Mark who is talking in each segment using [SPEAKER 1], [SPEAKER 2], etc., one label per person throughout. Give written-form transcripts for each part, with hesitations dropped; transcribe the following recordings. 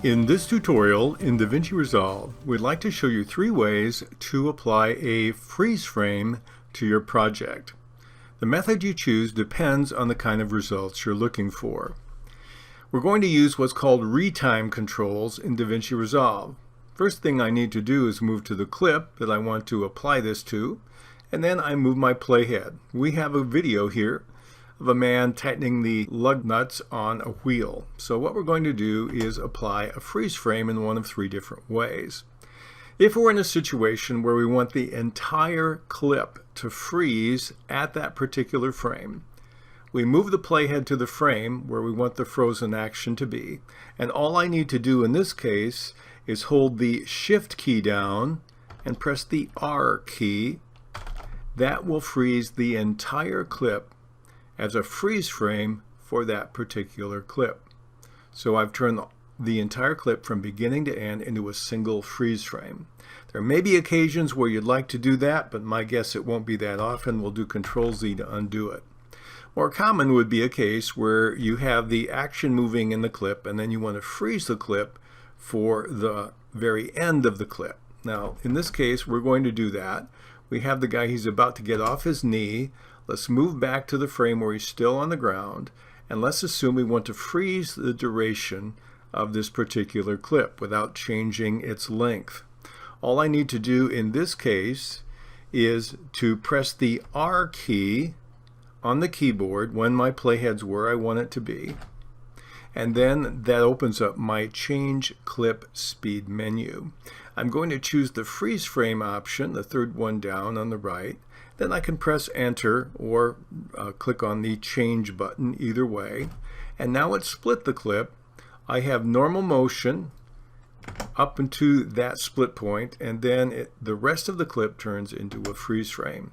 [SPEAKER 1] In this tutorial in DaVinci Resolve, we'd like to show you 3 ways to apply a freeze frame to your project. The method you choose depends on the kind of results you're looking for. We're going to use what's called retime controls in DaVinci Resolve. First thing I need to do is move to the clip that I want to apply this to, and then I move my playhead. We have a video here of a man tightening the lug nuts on a wheel. So what we're going to do is apply a freeze frame in one of 3 different ways. If we're in a situation where we want the entire clip to freeze at that particular frame, we move the playhead to the frame where we want the frozen action to be, and all I need to do in this case is hold the Shift key down and press the R key. That will freeze the entire clip as a freeze frame for that particular clip. So I've turned the entire clip from beginning to end into a single freeze frame. There may be occasions where you'd like to do that, but my guess it won't be that often. We'll do Control-Z to undo it. More common would be a case where you have the action moving in the clip and then you want to freeze the clip for the very end of the clip. Now in this case we're going to do that. We have the guy, he's about to get off his knee. Let's move back to the frame where he's still on the ground, and let's assume we want to freeze the duration of this particular clip without changing its length. All I need to do in this case is to press the R key on the keyboard when my playhead's where I want it to be, and then that opens up my Change Clip Speed menu. I'm going to choose the freeze frame option, the third one down on the right. Then I can press Enter or click on the Change button, either way. And now it's split the clip. I have normal motion up into that split point, and then the rest of the clip turns into a freeze frame.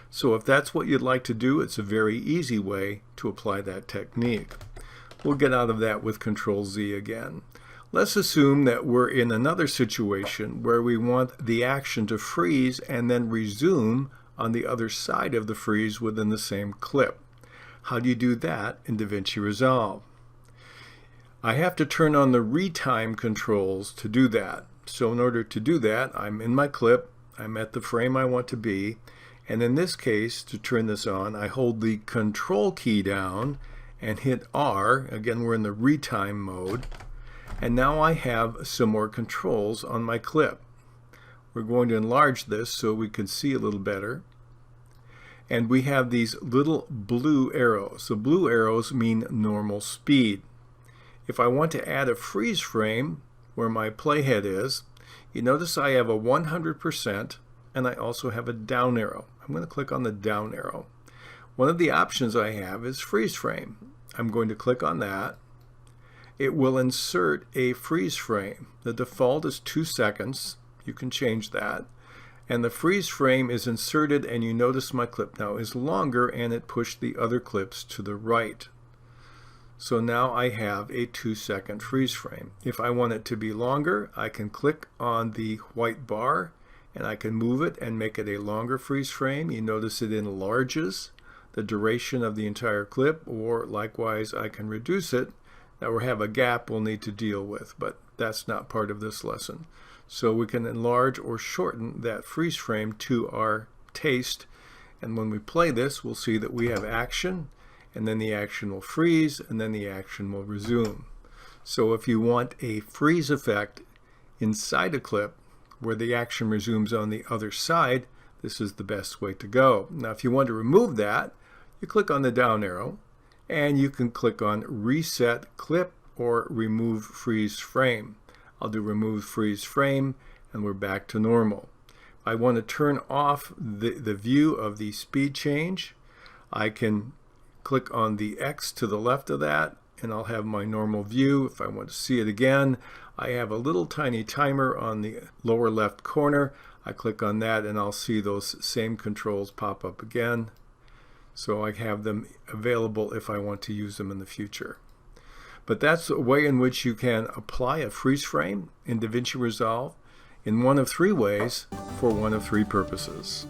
[SPEAKER 1] So if that's what you'd like to do, it's a very easy way to apply that technique. We'll get out of that with Control-Z again. Let's assume that we're in another situation where we want the action to freeze and then resume on the other side of the freeze within the same clip. How do you do that in DaVinci Resolve? I have to turn on the retime controls to do that. So in order to do that, I'm in my clip, I'm at the frame I want to be, and in this case, to turn this on, I hold the Control key down and hit R. Again, we're in the retime mode. And now I have some more controls on my clip. We're going to enlarge this so we can see a little better. And we have these little blue arrows. The blue arrows mean normal speed. If I want to add a freeze frame where my playhead is, you notice I have a 100% and I also have a down arrow. I'm going to click on the down arrow. One of the options I have is freeze frame. I'm going to click on that. It will insert a freeze frame. The default is 2 seconds. You can change that. And the freeze frame is inserted, and you notice my clip now is longer and it pushed the other clips to the right. So now I have a 2-second freeze frame. If I want it to be longer, I can click on the white bar and I can move it and make it a longer freeze frame. You notice it enlarges the duration of the entire clip, or likewise I can reduce it. Now we have a gap we'll need to deal with, but that's not part of this lesson. So we can enlarge or shorten that freeze frame to our taste, and when we play this we'll see that we have action, and then the action will freeze, and then the action will resume. So if you want a freeze effect inside a clip where the action resumes on the other side, this is the best way to go. Now if you want to remove that, you click on the down arrow, and you can click on Reset Clip or Remove Freeze Frame. I'll do Remove Freeze Frame, and we're back to normal. I want to turn off the view of the speed change. I can click on the X to the left of that, and I'll have my normal view. If I want to see it again, I have a little tiny timer on the lower left corner. I click on that, and I'll see those same controls pop up again. So I have them available if I want to use them in the future. But that's a way in which you can apply a freeze frame in DaVinci Resolve in one of 3 ways for one of 3 purposes.